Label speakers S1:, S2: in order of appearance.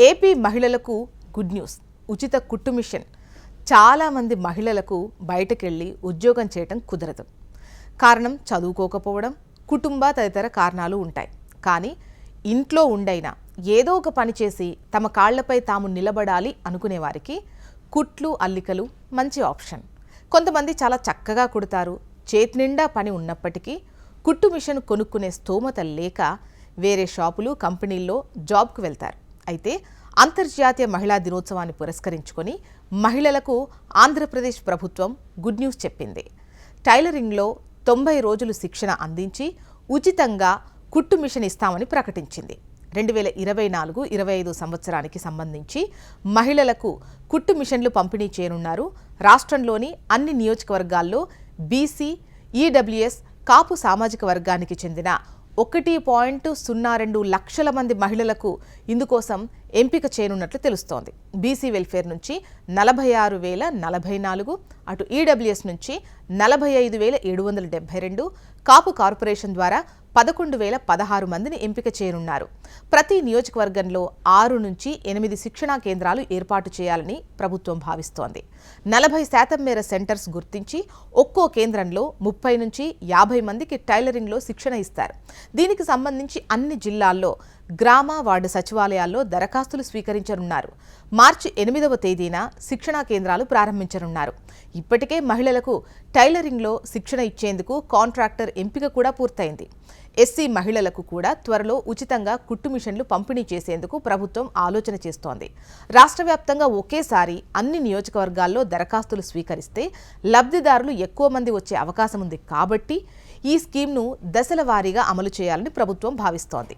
S1: AP మహిళలకు good news. ఉచిత కుట్టు మిషన్. చాలామంది మహిళలకు బయటకెళ్ళి ఉద్యోగం చేయటం కుదరదు. కారణం చదువుకోకపోవడం, కుటుంబ తదితర కారణాలు ఉంటాయి. కానీ ఇంట్లో ఉండైనా ఏదో ఒక పని చేసి తమ కాళ్లపై తాము నిలబడాలి అనుకునేవారికి కుట్లు, అల్లికలు మంచి ఆప్షన్. కొంతమంది చాలా చక్కగా కుడతారు. చేతి నిండా పని ఉన్నప్పటికీ కుట్టు మిషన్ కొనుక్కునే స్తోమత లేక వేరే షాపులు, కంపెనీల్లో జాబ్కు వెళ్తారు. అయితే అంతర్జాతీయ మహిళా దినోత్సవాన్ని పురస్కరించుకొని మహిళలకు ఆంధ్రప్రదేశ్ ప్రభుత్వం గుడ్ న్యూస్ చెప్పింది. టైలరింగ్లో 90 రోజులు శిక్షణ అందించి ఉచితంగా కుట్టు మిషన్ ఇస్తామని ప్రకటించింది. 2024-25 సంవత్సరానికి సంబంధించి మహిళలకు కుట్టు మిషన్లు పంపిణీ చేయనున్నారు. రాష్ట్రంలోని అన్ని నియోజకవర్గాల్లో బీసీ, ఈడబ్ల్యూఎస్, కాపు సామాజిక వర్గానికి చెందిన 1.02 లక్షల మంది మహిళలకు ఇందుకోసం ఎంపిక చేయనున్నట్లు తెలుస్తోంది. బీసీ వెల్ఫేర్ నుంచి 46,044, అటు ఈడబ్ల్యూఎస్ నుంచి 45,772, కాపు కార్పొరేషన్ ద్వారా 11,016 మందిని ఎంపిక చేయనున్నారు. ప్రతి నియోజకవర్గంలో 6 నుంచి 8 శిక్షణా కేంద్రాలు ఏర్పాటు చేయాలని ప్రభుత్వం భావిస్తోంది. 40% మేర సెంటర్స్ గుర్తించి ఒక్కో కేంద్రంలో 30 నుంచి 50 మందికి టైలరింగ్లో శిక్షణ ఇస్తారు. దీనికి సంబంధించి అన్ని జిల్లాల్లో గ్రామ, వార్డు సచివాలయాల్లో దరఖాస్తులు స్వీకరించనున్నారు. మార్చి 8వ తేదీన శిక్షణా కేంద్రాలు ప్రారంభించనున్నారు. ఇప్పటికే మహిళలకు టైలరింగ్లో శిక్షణ ఇచ్చేందుకు కాంట్రాక్టర్ ఎంపిక కూడా పూర్తయింది. ఎస్సీ మహిళలకు కూడా త్వరలో ఉచితంగా కుట్టు మిషన్లు పంపిణీ చేసేందుకు ప్రభుత్వం ఆలోచన చేస్తోంది. రాష్ట్ర వ్యాప్తంగా ఒకేసారి అన్ని నియోజకవర్గాల్లో దరఖాస్తులు స్వీకరిస్తే లబ్ధిదారులు ఎక్కువ మంది వచ్చే అవకాశం ఉంది. కాబట్టి ఈ స్కీమ్ను దశల వారీగా అమలు చేయాలని ప్రభుత్వం భావిస్తోంది.